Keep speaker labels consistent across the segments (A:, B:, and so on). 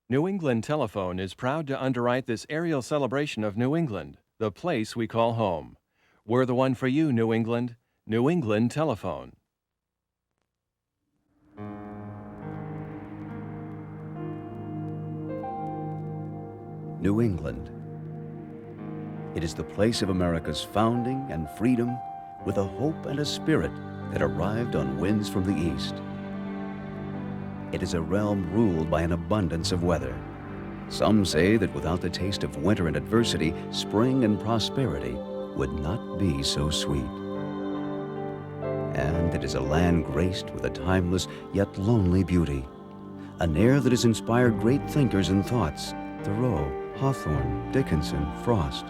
A: New England Telephone is proud to underwrite this aerial celebration of New England, the place we call home. We're the one for you, New England. New England Telephone.
B: New England. It is the place of America's founding and freedom, with a hope and a spirit that arrived on winds from the east. It is a realm ruled by an abundance of weather. Some say that without the taste of winter and adversity, spring and prosperity would not be so sweet. And it is a land graced with a timeless yet lonely beauty, an air that has inspired great thinkers and thoughts, Thoreau, Hawthorne, Dickinson, Frost.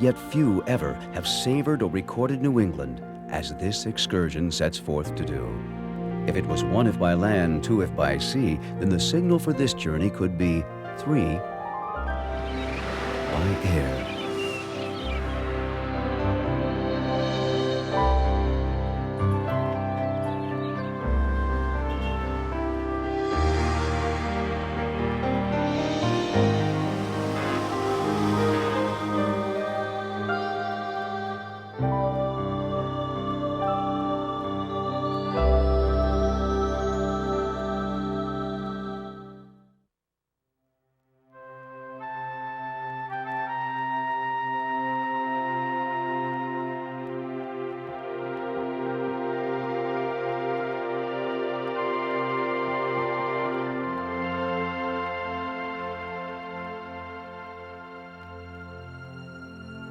B: Yet few ever have savored or recorded New England as this excursion sets forth to do. If it was 1 if by land, 2 if by sea, then the signal for this journey could be 3 by air.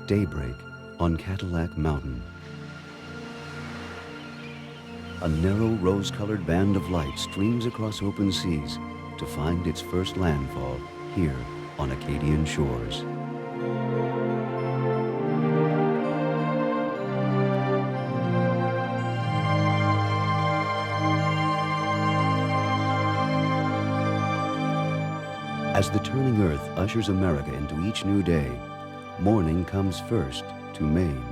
B: Daybreak on Cadillac Mountain. A narrow rose-colored band of light streams across open seas to find its first landfall here on Acadian shores. As the turning earth ushers America into each new day, morning comes first to Maine.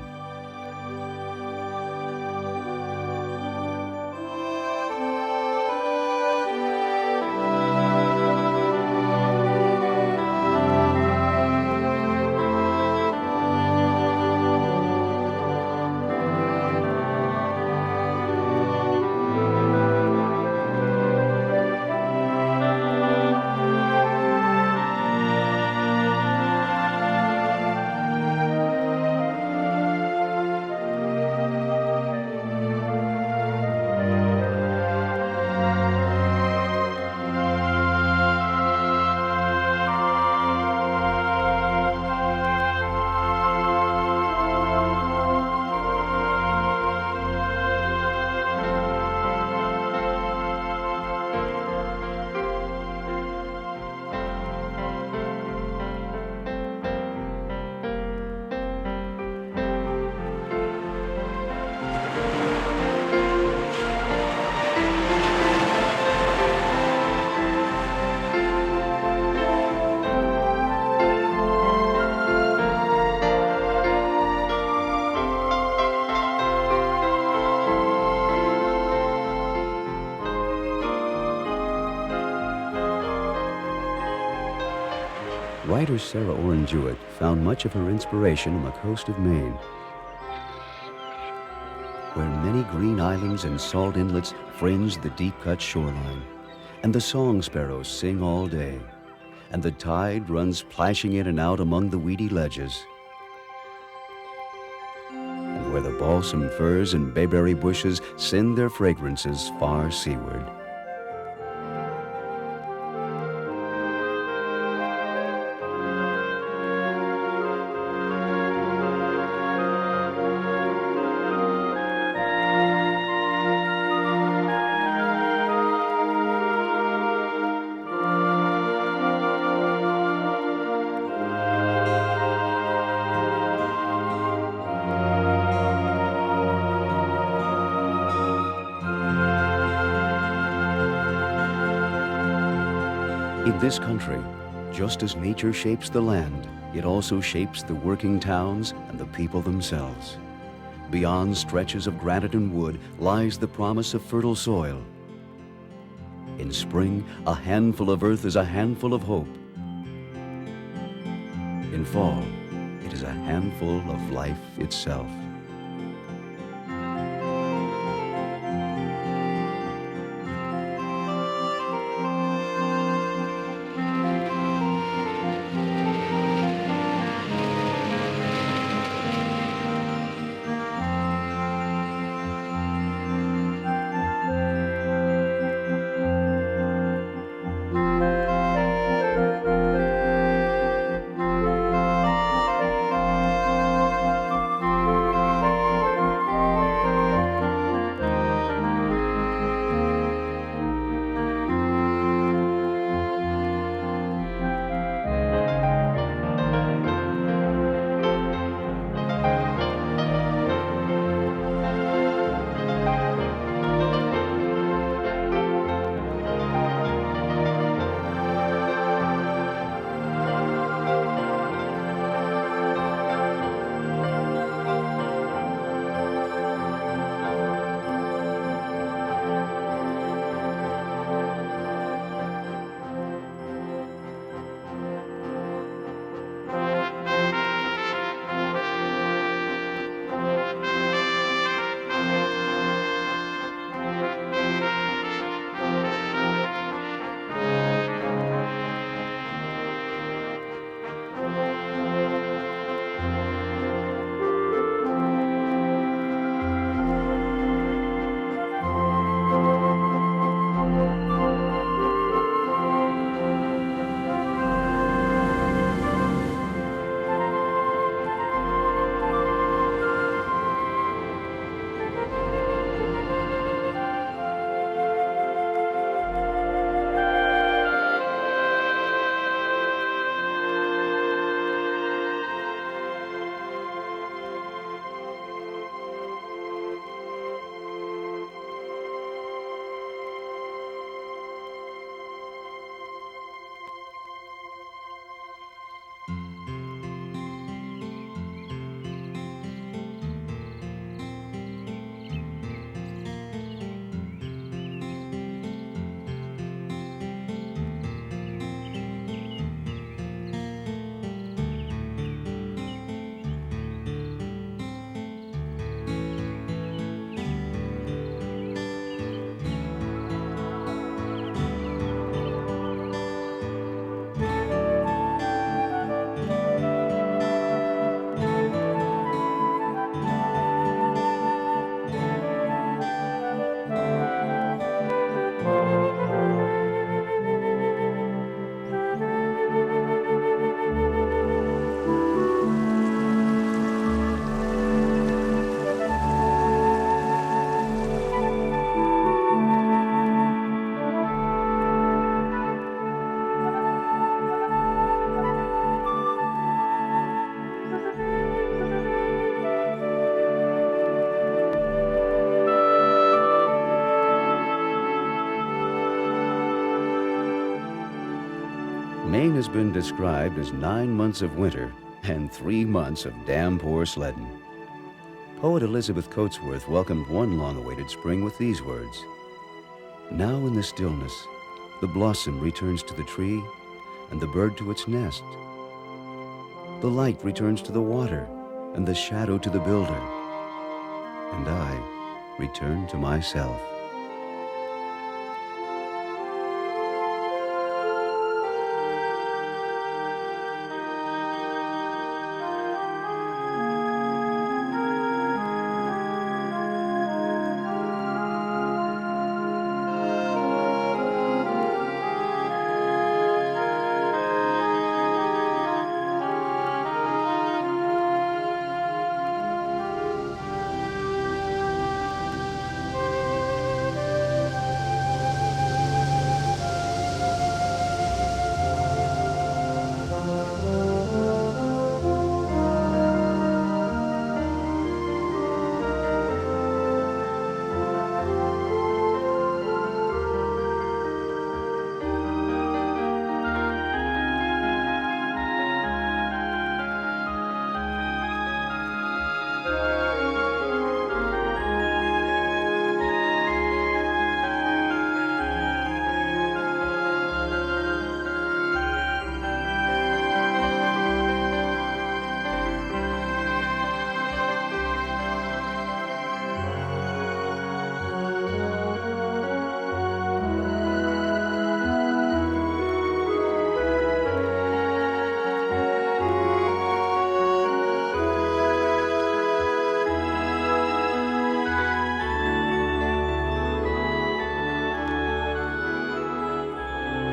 B: Writer Sarah Orne Jewett found much of her inspiration on the coast of Maine, where many green islands and salt inlets fringe the deep-cut shoreline, and the song sparrows sing all day, and the tide runs plashing in and out among the weedy ledges, and where the balsam firs and bayberry bushes send their fragrances far seaward. In this country, just as nature shapes the land, it also shapes the working towns and the people themselves. Beyond stretches of granite and wood lies the promise of fertile soil. In spring, a handful of earth is a handful of hope. In fall, it is a handful of life itself. Maine has been described as 9 months of winter and 3 months of damn poor sledding. Poet Elizabeth Coatsworth welcomed one long-awaited spring with these words: "Now in the stillness, the blossom returns to the tree and the bird to its nest. The light returns to the water and the shadow to the builder, and I return to myself."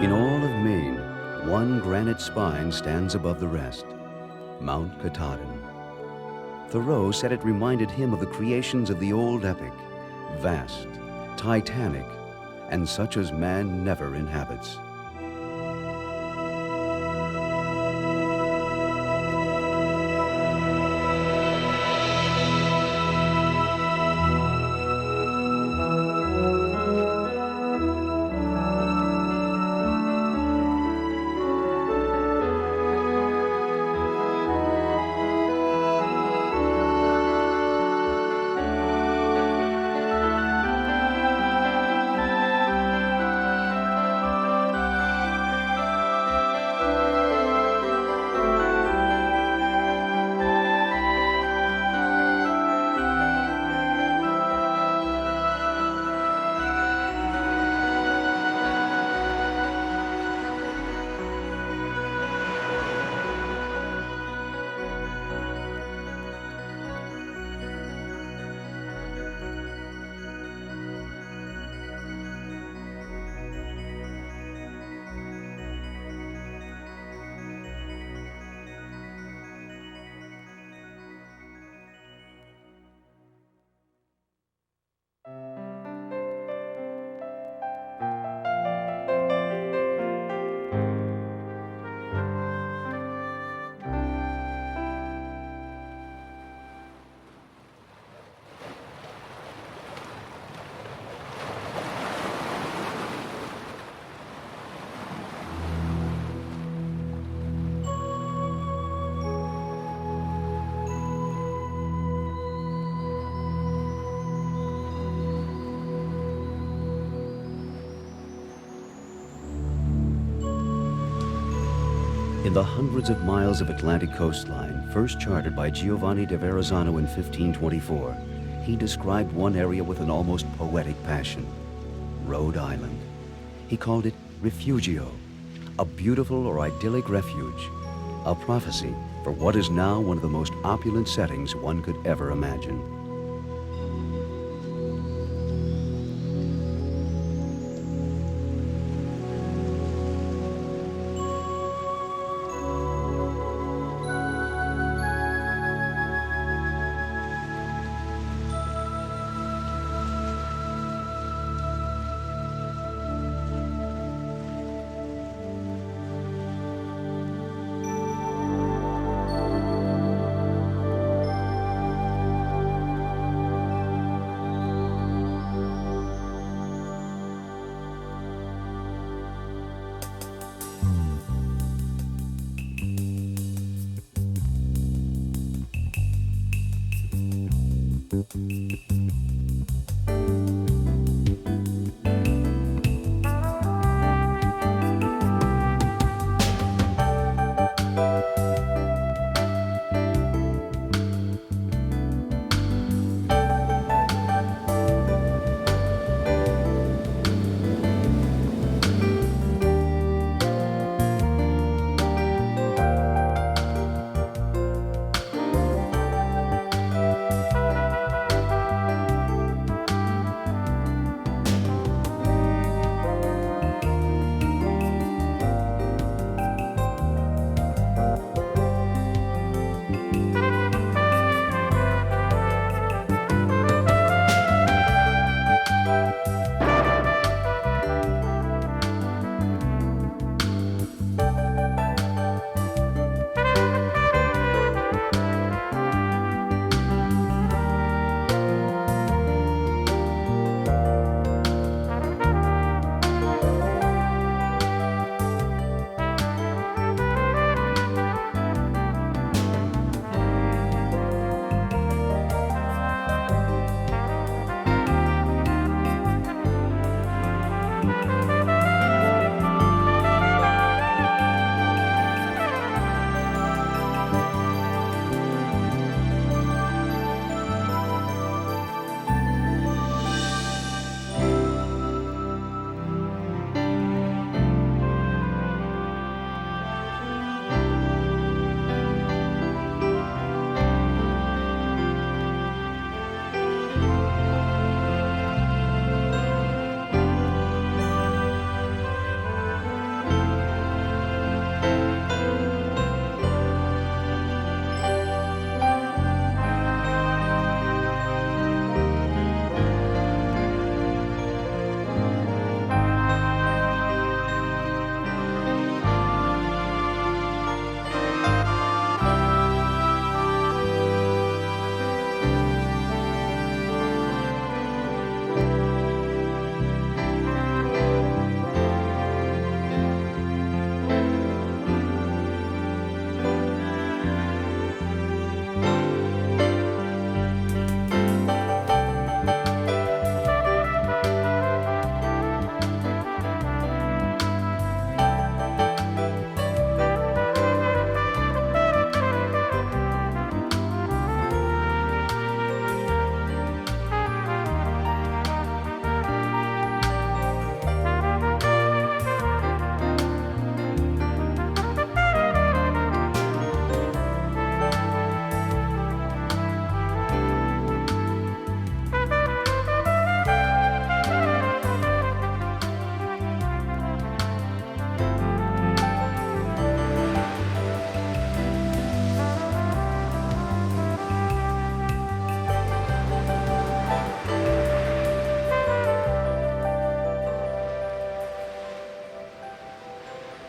B: In all of Maine, one granite spine stands above the rest, Mount Katahdin. Thoreau said it reminded him of the creations of the old epic, vast, titanic, and such as man never inhabits. In the hundreds of miles of Atlantic coastline, first charted by Giovanni de Verrazzano in 1524, he described one area with an almost poetic passion, Rhode Island. He called it Refugio, a beautiful or idyllic refuge, a prophecy for what is now one of the most opulent settings one could ever imagine.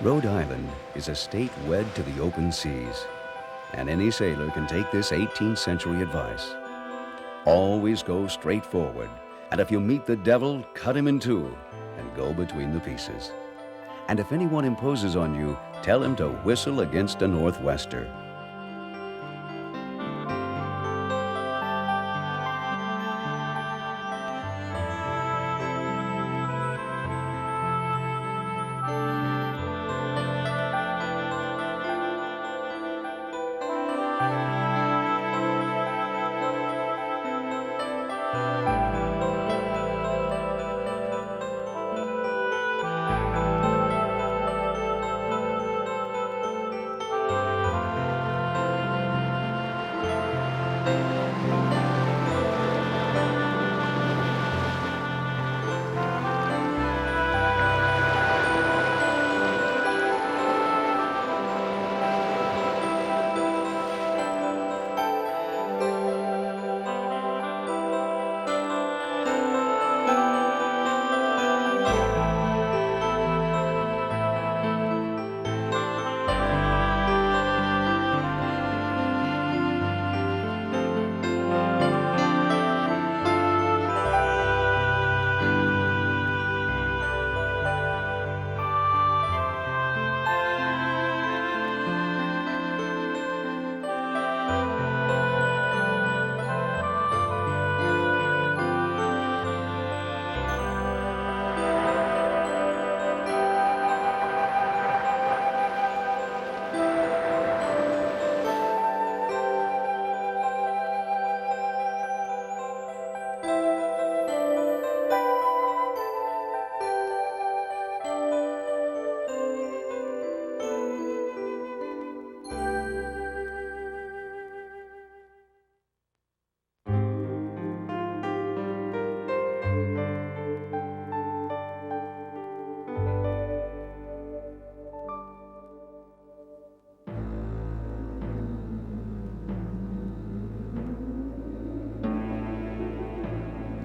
B: Rhode Island is a state wed to the open seas, and any sailor can take this 18th century advice. Always go straight forward, and if you meet the devil, cut him in two and go between the pieces. And if anyone imposes on you, tell him to whistle against a northwester.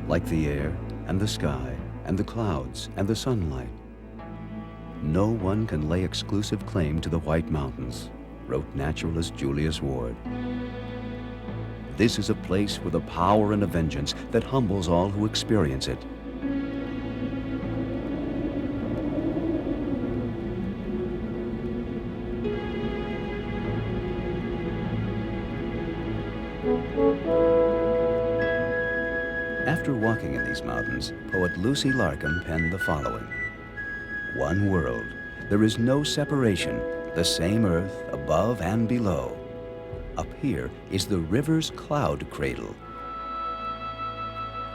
B: Like the air and the sky and the clouds and the sunlight, no one can lay exclusive claim to the White Mountains, wrote naturalist Julius Ward. This is a place with a power and a vengeance that humbles all who experience it. After walking in these mountains, poet Lucy Larcom penned the following: "One world, there is no separation, the same earth above and below. Up here is the river's cloud cradle.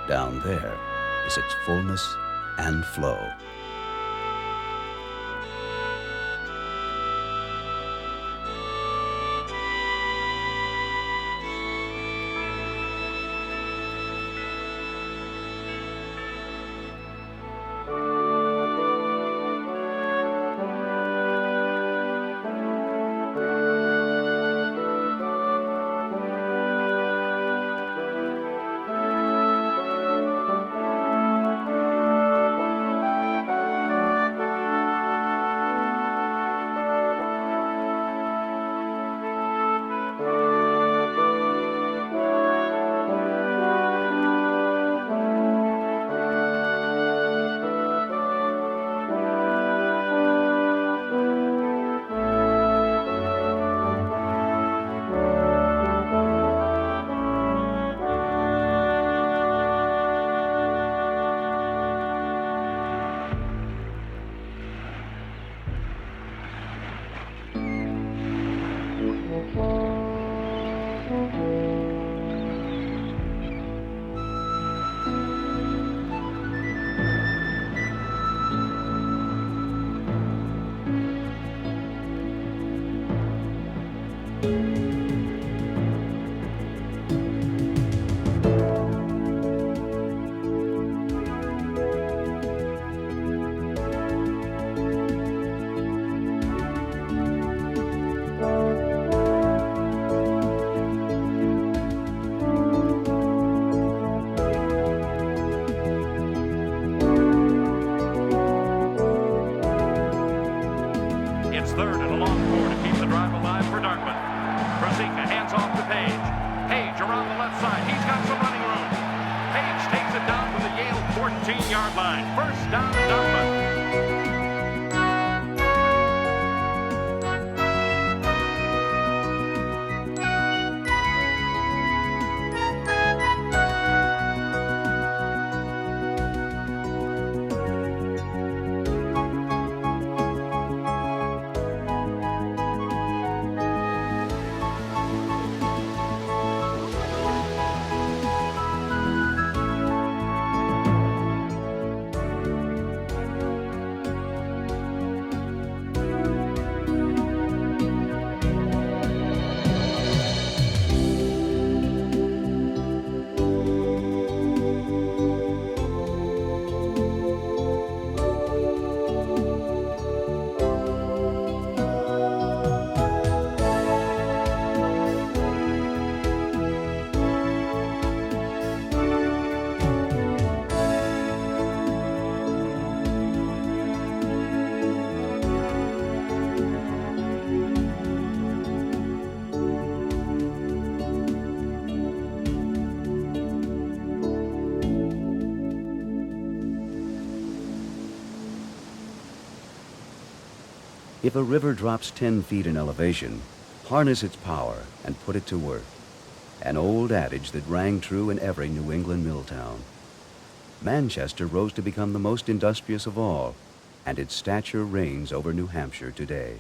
B: Down there is its fullness and flow."
C: 10-yard line. First down, Dartmouth.
B: If a river drops 10 feet in elevation, harness its power and put it to work. An old adage that rang true in every New England mill town. Manchester rose to become the most industrious of all, and its stature reigns over New Hampshire today.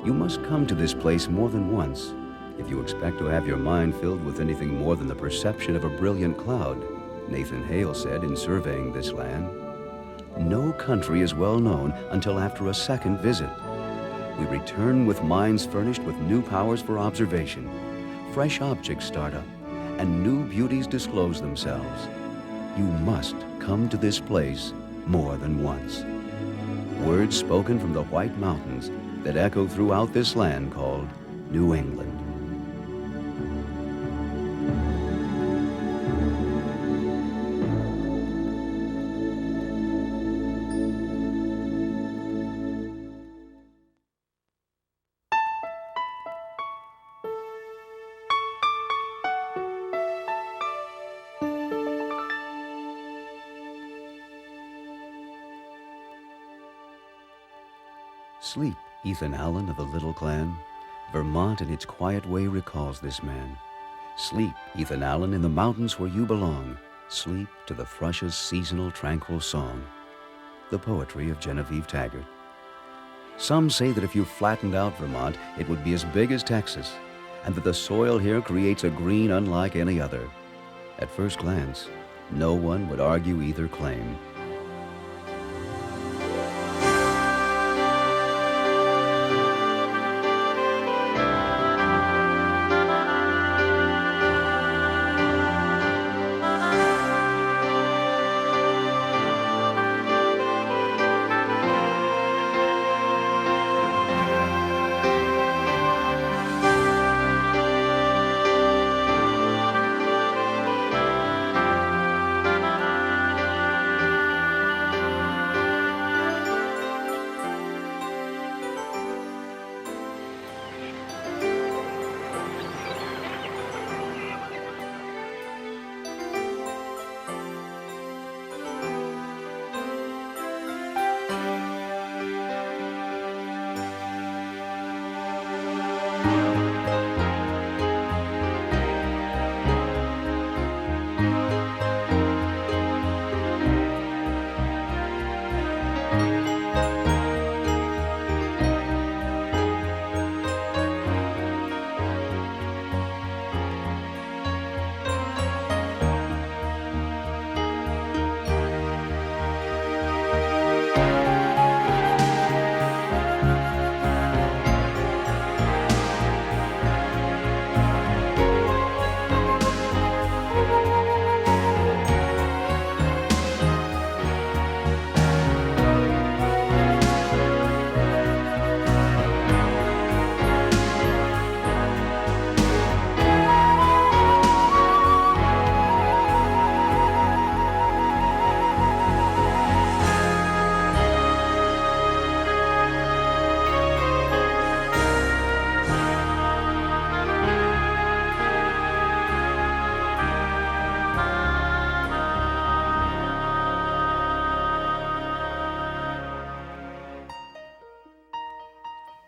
B: You must come to this place more than once if you expect to have your mind filled with anything more than the perception of a brilliant cloud, Nathan Hale said in surveying this land. No country is well known until after a second visit. We return with minds furnished with new powers for observation. Fresh objects start up, and new beauties disclose themselves. You must come to this place more than once. Words spoken from the White Mountains that echo throughout this land called New England. Sleep, Ethan Allen of the Little Clan. Vermont in its quiet way recalls this man. Sleep, Ethan Allen, in the mountains where you belong. Sleep to the thrush's seasonal tranquil song. The poetry of Genevieve Taggart. Some say that if you flattened out Vermont, it would be as big as Texas, and that the soil here creates a green unlike any other. At first glance, no one would argue either claim.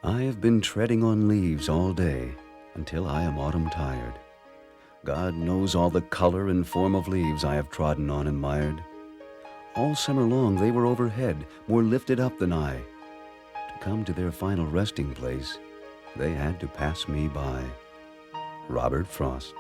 B: I have been treading on leaves all day until I am autumn tired. God knows all the color and form of leaves I have trodden on and mired. All summer long they were overhead, more lifted up than I. To come to their final resting place, they had to pass me by. Robert Frost.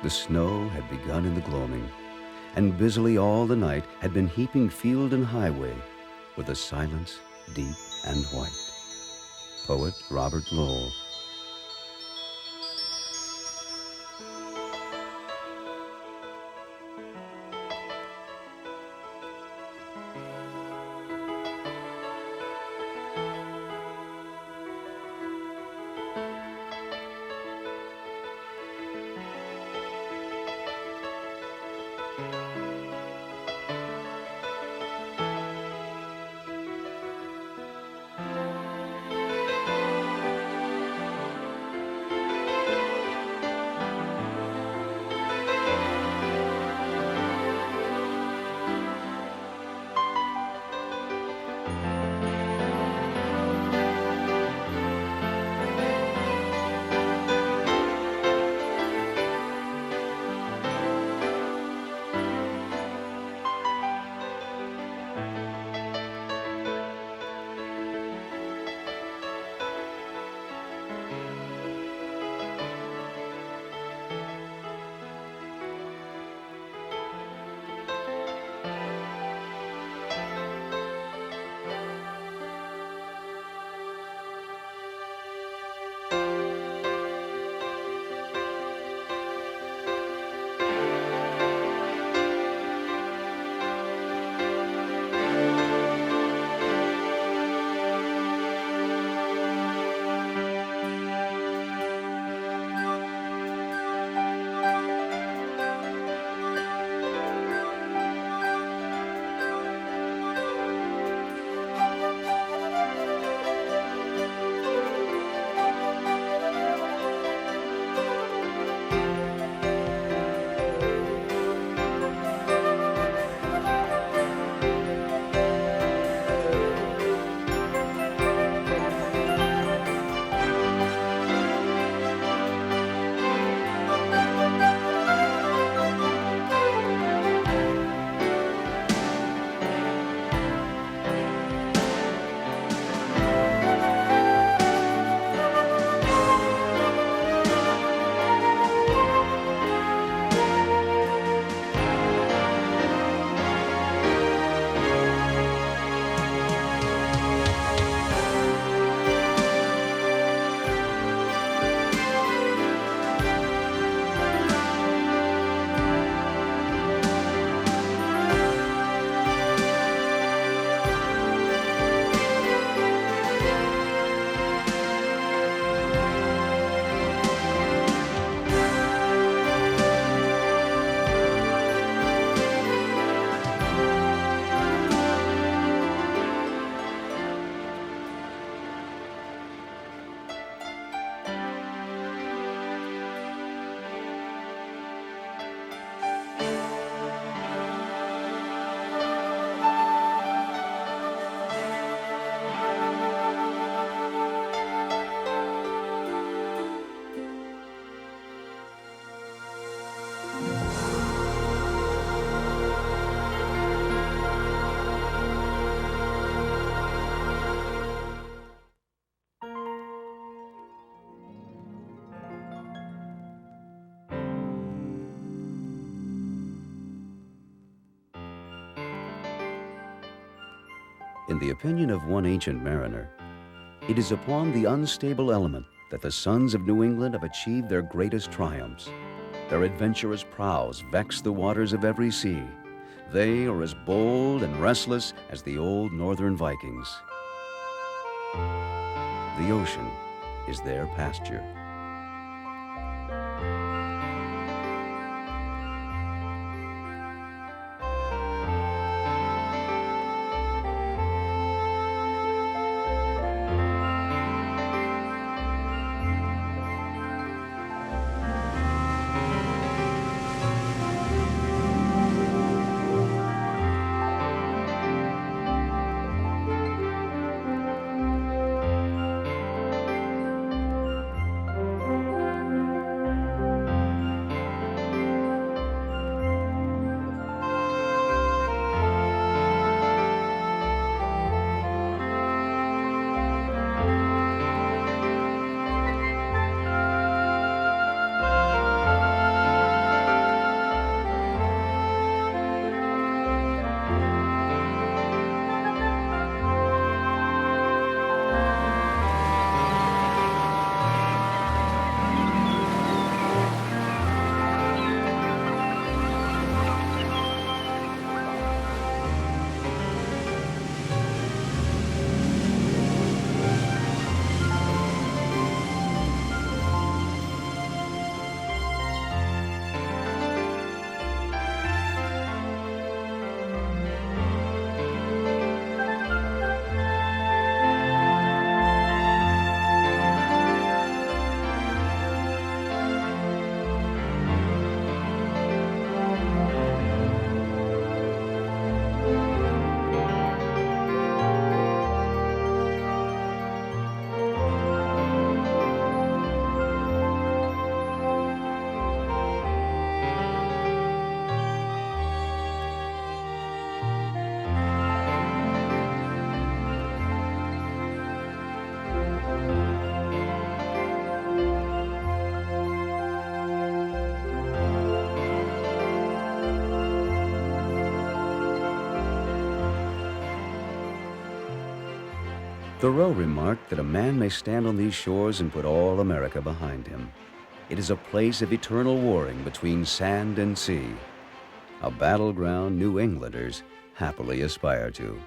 B: The snow had begun in the gloaming, and busily all the night had been heaping field and highway with a silence deep and white. Poet Robert Lowell. In the opinion of one ancient mariner, it is upon the unstable element that the sons of New England have achieved their greatest triumphs. Their adventurous prows vex the waters of every sea. They are as bold and restless as the old northern Vikings. The ocean is their pasture. Thoreau remarked that a man may stand on these shores and put all America behind him. It is a place of eternal warring between sand and sea, a battleground New Englanders happily aspire to.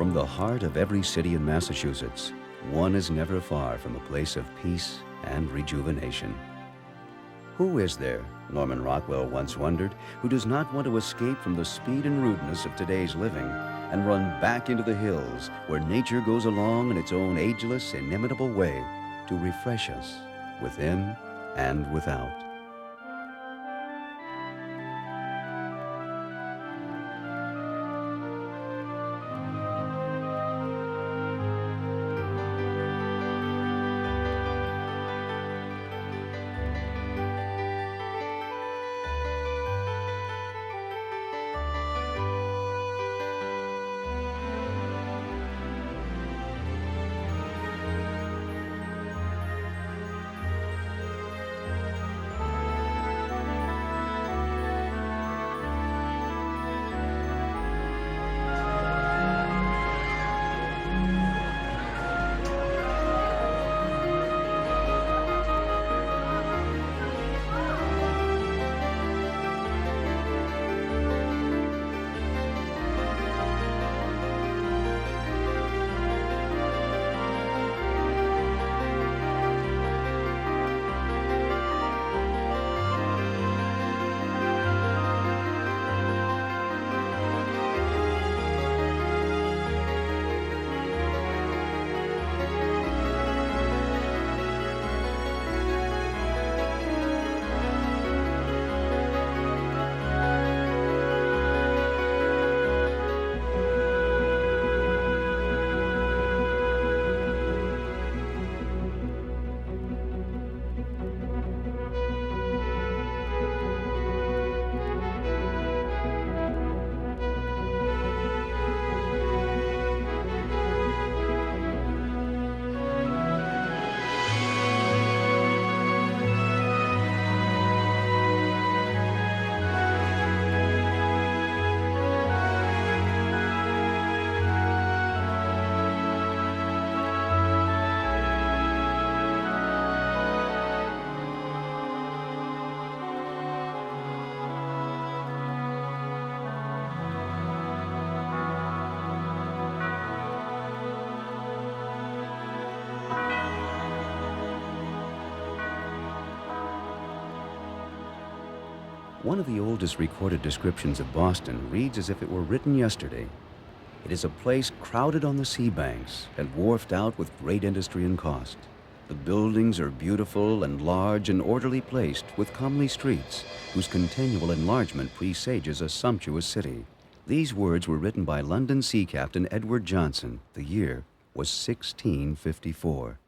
B: From the heart of every city in Massachusetts, one is never far from a place of peace and rejuvenation. Who is there, Norman Rockwell once wondered, who does not want to escape from the speed and rudeness of today's living and run back into the hills where nature goes along in its own ageless, inimitable way to refresh us within and without? One of the oldest recorded descriptions of Boston reads as if it were written yesterday. It is a place crowded on the sea banks and wharfed out with great industry and cost. The buildings are beautiful and large and orderly placed with comely streets, whose continual enlargement presages a sumptuous city. These words were written by London sea captain Edward Johnson. The year was 1654.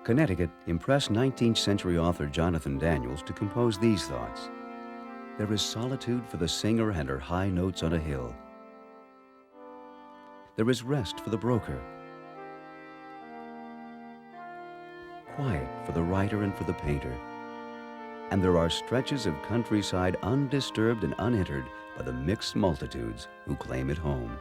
B: Connecticut impressed 19th century author Jonathan Daniels to compose these thoughts. There is solitude for the singer and her high notes on a hill. There is rest for the broker, quiet for the writer and for the painter. And there are stretches of countryside undisturbed and unentered by the mixed multitudes who claim it home.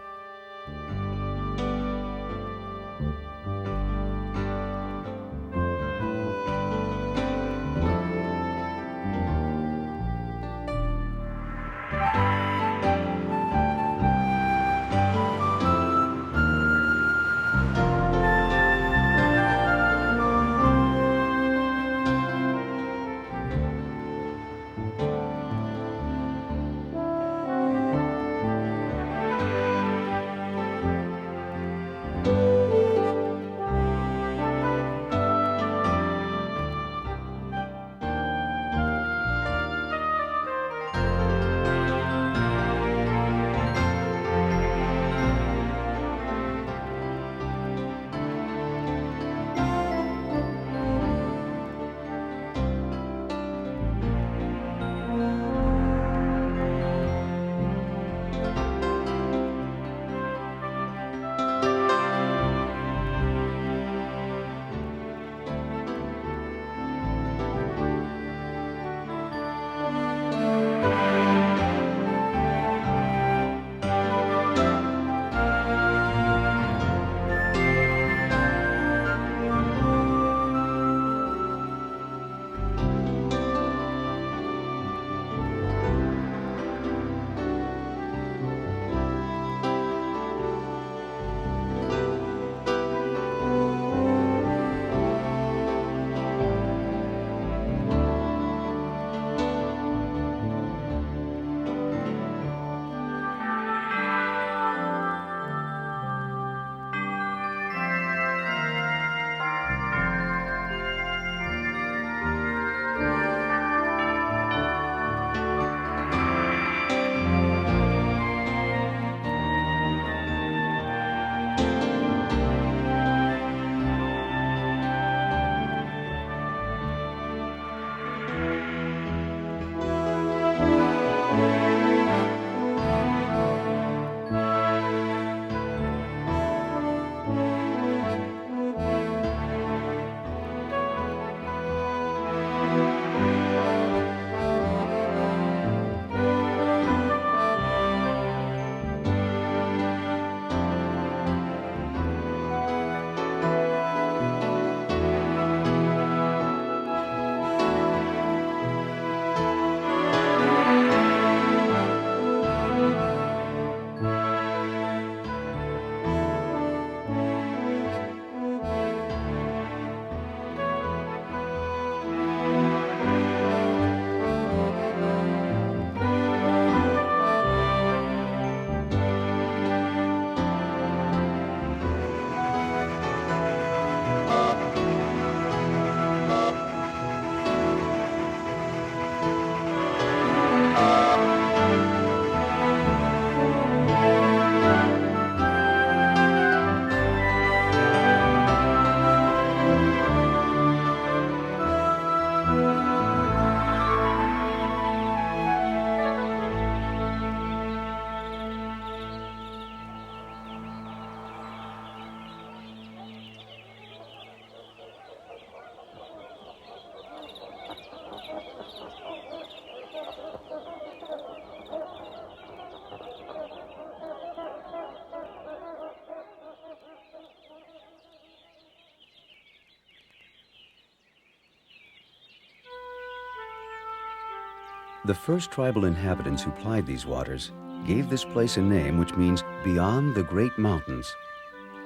B: The first tribal inhabitants who plied these waters gave this place a name which means beyond the great mountains,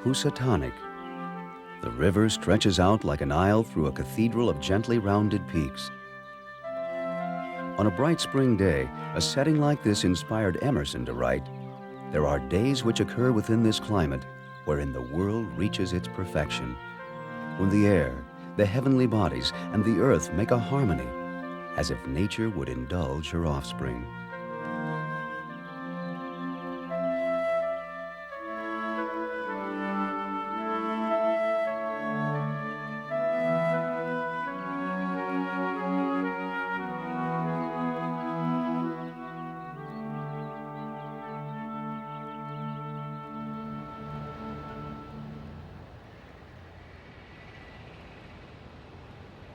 B: Housatonic. The river stretches out like an aisle through a cathedral of gently rounded peaks. On a bright spring day, a setting like this inspired Emerson to write, "There are days which occur within this climate wherein the world reaches its perfection, when the air, the heavenly bodies, and the earth make a harmony, as if nature would indulge her offspring."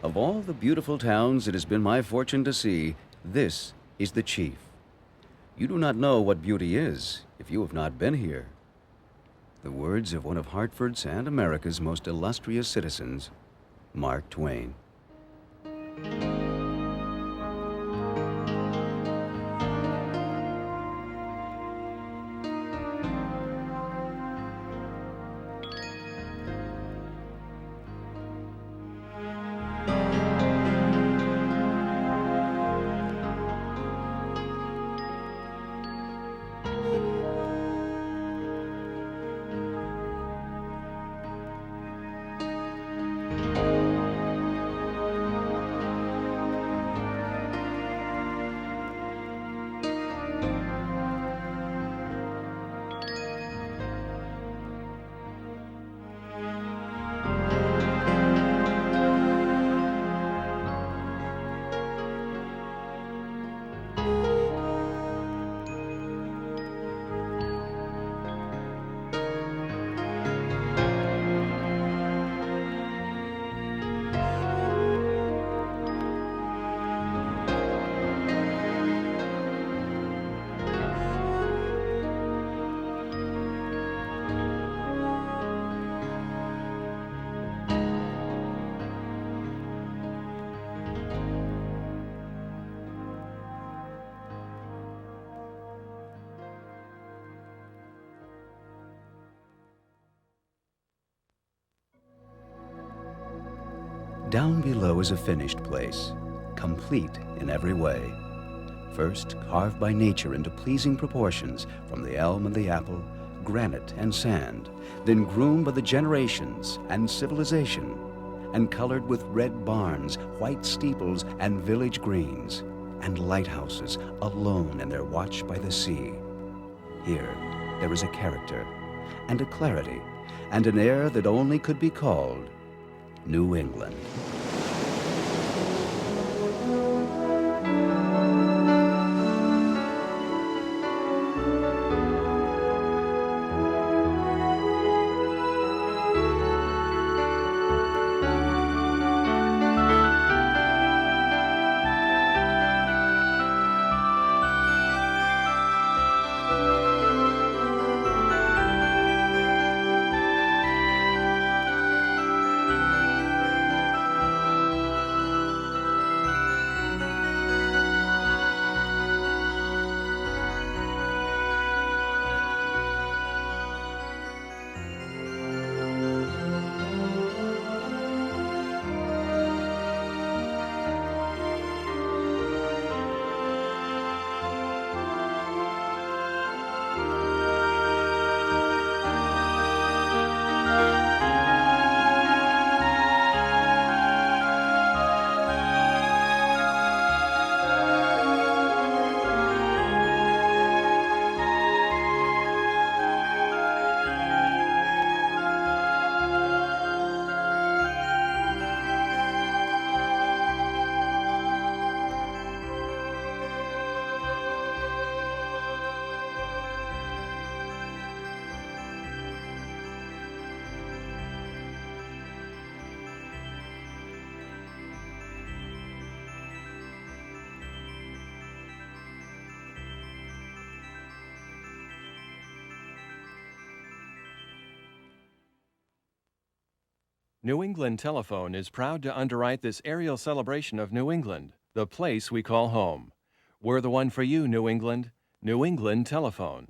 B: Of all the beautiful towns it has been my fortune to see, this is the chief. You do not know what beauty is if you have not been here. The words of one of Hartford's and America's most illustrious citizens, Mark Twain. Down below is a finished place, complete in every way. First, carved by nature into pleasing proportions from the elm and the apple, granite and sand, then groomed by the generations and civilization, and colored with red barns, white steeples, and village greens, and lighthouses alone in their watch by the sea. Here, there is a character, and a clarity, and an air that only could be called New England.
A: New England Telephone is proud to underwrite this aerial celebration of New England, the place we call home, We're the one for you, New England. New England Telephone.